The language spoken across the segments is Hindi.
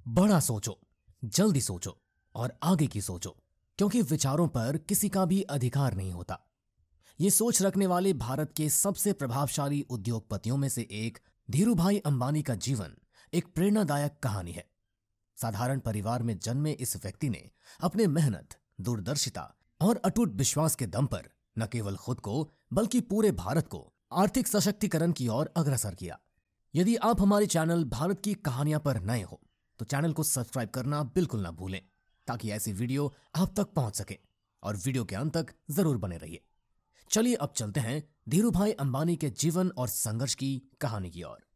बड़ा सोचो, जल्दी सोचो और आगे की सोचो, क्योंकि विचारों पर किसी का भी अधिकार नहीं होता। ये सोच रखने वाले भारत के सबसे प्रभावशाली उद्योगपतियों में से एक धीरूभाई अंबानी का जीवन एक प्रेरणादायक कहानी है। साधारण परिवार में जन्मे इस व्यक्ति ने अपने मेहनत, दूरदर्शिता और अटूट विश्वास के दम पर न केवल खुद को बल्कि पूरे भारत को आर्थिक सशक्तिकरण की ओर अग्रसर किया। यदि आप हमारे चैनल भारत की कहानियां पर नए हो तो चैनल को सब्सक्राइब करना बिल्कुल ना भूलें, ताकि ऐसी वीडियो आप तक पहुंच सके और वीडियो के अंत तक जरूर बने रहिए। चलिए अब चलते हैं धीरूभाई अंबानी के जीवन और संघर्ष की कहानी की ओर।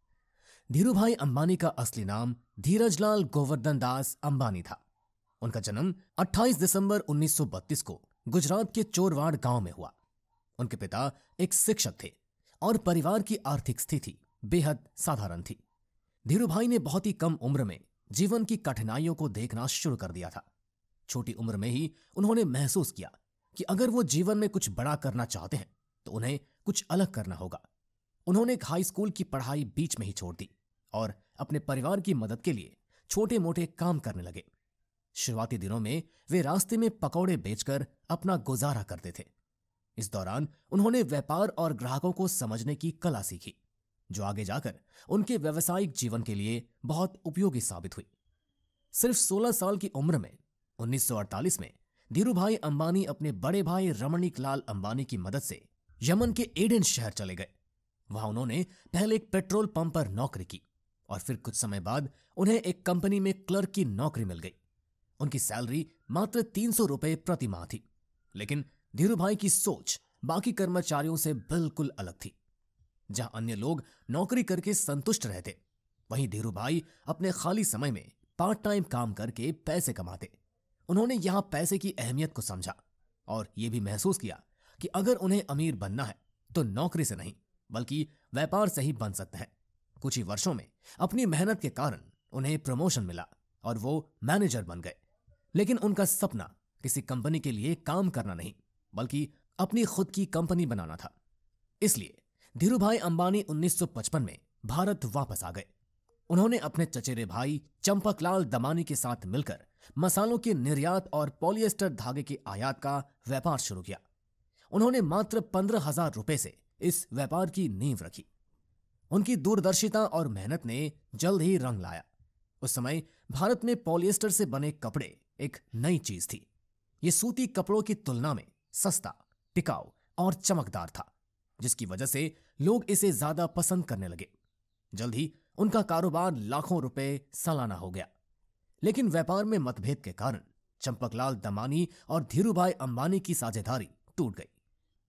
धीरूभाई अंबानी का असली नाम धीरजलाल गोवर्धन दास अंबानी था। उनका जन्म 28 दिसंबर 1932 को गुजरात के चोरवाड़ गांव में हुआ। उनके पिता एक शिक्षक थे और परिवार की आर्थिक स्थिति बेहद साधारण थी। धीरूभाई ने बहुत ही कम उम्र में जीवन की कठिनाइयों को देखना शुरू कर दिया था। छोटी उम्र में ही उन्होंने महसूस किया कि अगर वो जीवन में कुछ बड़ा करना चाहते हैं तो उन्हें कुछ अलग करना होगा। उन्होंने एक हाई स्कूल की पढ़ाई बीच में ही छोड़ दी और अपने परिवार की मदद के लिए छोटे मोटे काम करने लगे। शुरुआती दिनों में वे रास्ते में पकौड़े बेचकर अपना गुजारा करते थे। इस दौरान उन्होंने व्यापार और ग्राहकों को समझने की कला सीखी, जो आगे जाकर उनके व्यावसायिक जीवन के लिए बहुत उपयोगी साबित हुई। सिर्फ 16 साल की उम्र में 1948 में धीरूभाई अंबानी अपने बड़े भाई रमणीक लाल अंबानी की मदद से यमन के एडेन शहर चले गए। वहां उन्होंने पहले एक पेट्रोल पंप पर नौकरी की और फिर कुछ समय बाद उन्हें एक कंपनी में क्लर्क की नौकरी मिल गई। उनकी सैलरी मात्र 300 रुपए प्रति माह थी, लेकिन धीरूभाई की सोच बाकी कर्मचारियों से बिल्कुल अलग थी। जहां अन्य लोग नौकरी करके संतुष्ट रहते, वहीं धीरूभाई अपने खाली समय में पार्ट टाइम काम करके पैसे कमाते। उन्होंने यहां पैसे की अहमियत को समझा और यह भी महसूस किया कि अगर उन्हें अमीर बनना है तो नौकरी से नहीं बल्कि व्यापार से ही बन सकते हैं। कुछ ही वर्षों में अपनी मेहनत के कारण उन्हें प्रमोशन मिला और वो मैनेजर बन गए। लेकिन उनका सपना किसी कंपनी के लिए काम करना नहीं बल्कि अपनी खुद की कंपनी बनाना था। इसलिए धीरूभाई अंबानी 1955 में भारत वापस आ गए। उन्होंने अपने चचेरे भाई चंपकलाल दमानी के साथ मिलकर मसालों के निर्यात और पॉलिएस्टर धागे के आयात का व्यापार शुरू किया। उन्होंने मात्र 15,000 रुपए से इस व्यापार की नींव रखी। उनकी दूरदर्शिता और मेहनत ने जल्द ही रंग लाया। उस समय भारत में पॉलिएस्टर से बने कपड़े एक नई चीज थी। ये सूती कपड़ों की तुलना में सस्ता, टिकाऊ और चमकदार था, जिसकी वजह से लोग इसे ज्यादा पसंद करने लगे। जल्द ही उनका कारोबार लाखों रुपए सालाना हो गया। लेकिन व्यापार में मतभेद के कारण चंपकलाल दमानी और धीरूभाई अंबानी की साझेदारी टूट गई।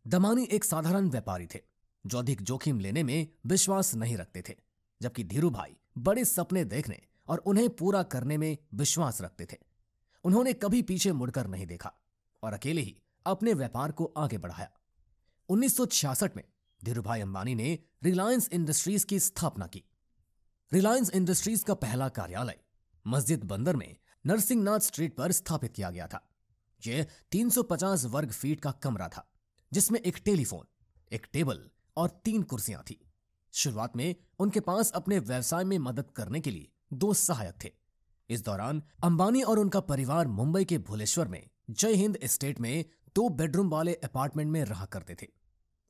दमानी एक साधारण व्यापारी थे जो अधिक जोखिम लेने में विश्वास नहीं रखते थे, जबकि धीरूभाई बड़े सपने देखने और उन्हें पूरा करने में विश्वास रखते थे। उन्होंने कभी पीछे मुड़कर नहीं देखा और अकेले ही अपने व्यापार को आगे बढ़ाया। 1966 में धीरूभाई अंबानी ने रिलायंस इंडस्ट्रीज की स्थापना की। रिलायंस इंडस्ट्रीज का पहला कार्यालय मस्जिद बंदर में नरसिंहनाथ स्ट्रीट पर स्थापित किया गया था। यह 350 वर्ग फीट का कमरा था, जिसमें एक टेलीफोन, एक टेबल और 3 कुर्सियां थी। शुरुआत में उनके पास अपने व्यवसाय में मदद करने के लिए 2 सहायक थे। इस दौरान अंबानी और उनका परिवार मुंबई के भुलेश्वर में जय हिंद एस्टेट में 2 बेडरूम वाले अपार्टमेंट में रहा करते थे।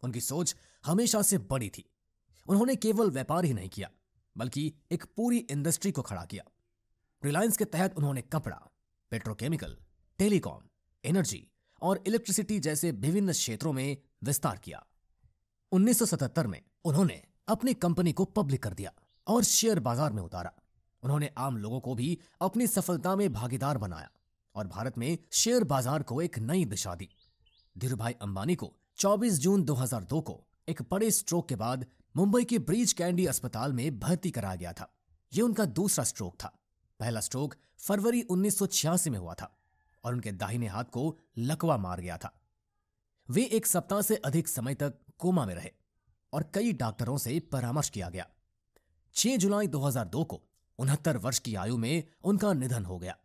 उनकी सोच हमेशा से बड़ी थी। उन्होंने केवल व्यापार ही नहीं किया बल्कि एक पूरी इंडस्ट्री को खड़ा किया। रिलायंस के तहत उन्होंने कपड़ा, पेट्रोकेमिकल, टेलीकॉम, एनर्जी और इलेक्ट्रिसिटी जैसे विभिन्न क्षेत्रों में विस्तार किया। 1977 में उन्होंने अपनी कंपनी को पब्लिक कर दिया और शेयर बाजार में उतारा। उन्होंने आम लोगों को भी अपनी सफलता में भागीदार बनाया और भारत में शेयर बाजार को एक नई दिशा दी। धीरूभाई अंबानी को 24 जून 2002 को एक बड़े स्ट्रोक के बाद मुंबई के ब्रीच कैंडी अस्पताल में भर्ती कराया गया था। यह उनका दूसरा स्ट्रोक था। पहला स्ट्रोक फरवरी 1986 में हुआ था और उनके दाहिने हाथ को लकवा मार गया था। वे 1 सप्ताह से अधिक समय तक कोमा में रहे और कई डॉक्टरों से परामर्श किया गया। 6 जुलाई 2002 को 69 वर्ष की आयु में उनका निधन हो गया।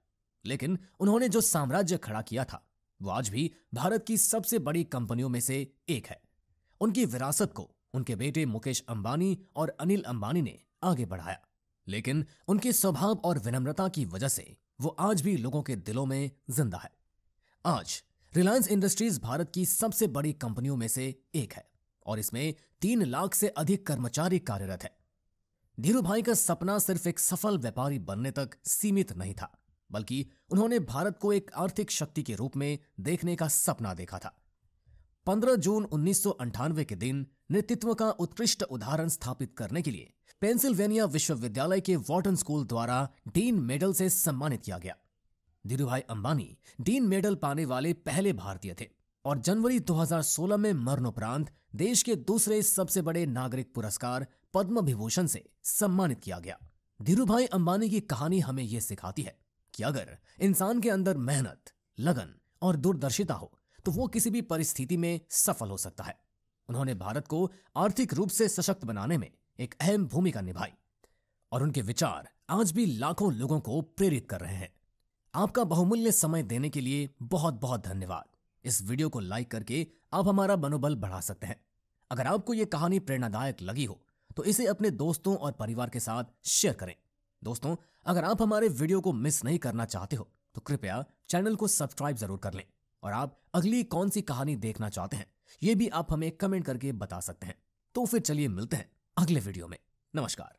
लेकिन उन्होंने जो साम्राज्य खड़ा किया था वो आज भी भारत की सबसे बड़ी कंपनियों में से एक है। उनकी विरासत को उनके बेटे मुकेश अंबानी और अनिल अंबानी ने आगे बढ़ाया, लेकिन उनके स्वभाव और विनम्रता की वजह से वो आज भी लोगों के दिलों में जिंदा है। आज रिलायंस इंडस्ट्रीज भारत की सबसे बड़ी कंपनियों में से एक है और इसमें 3 लाख से अधिक कर्मचारी कार्यरत है। धीरू भाई का सपना सिर्फ एक सफल व्यापारी बनने तक सीमित नहीं था, बल्कि उन्होंने भारत को एक आर्थिक शक्ति के रूप में देखने का सपना देखा था। 15 जून 1998 के दिन नेतृत्व का उत्कृष्ट उदाहरण स्थापित करने के लिए पेंसिल्वेनिया विश्वविद्यालय के वॉर्टन स्कूल द्वारा डीन मेडल से सम्मानित किया गया। धीरूभाई अंबानी डीन मेडल पाने वाले पहले भारतीय थे और जनवरी 2016 में मरणोपरांत देश के दूसरे सबसे बड़े नागरिक पुरस्कार पद्म विभूषण से सम्मानित किया गया। धीरूभाई अंबानी की कहानी हमें यह सिखाती है कि अगर इंसान के अंदर मेहनत, लगन और दूरदर्शिता हो तो वो किसी भी परिस्थिति में सफल हो सकता है। उन्होंने भारत को आर्थिक रूप से सशक्त बनाने में एक अहम भूमिका निभाई और उनके विचार आज भी लाखों लोगों को प्रेरित कर रहे हैं। आपका बहुमूल्य समय देने के लिए बहुत बहुत धन्यवाद। इस वीडियो को लाइक करके आप हमारा मनोबल बढ़ा सकते हैं। अगर आपको यह कहानी प्रेरणादायक लगी हो तो इसे अपने दोस्तों और परिवार के साथ शेयर करें। दोस्तों, अगर आप हमारे वीडियो को मिस नहीं करना चाहते हो तो कृपया चैनल को सब्सक्राइब जरूर कर लें और आप अगली कौन सी कहानी देखना चाहते हैं ये भी आप हमें कमेंट करके बता सकते हैं। तो फिर चलिए मिलते हैं अगले वीडियो में। नमस्कार।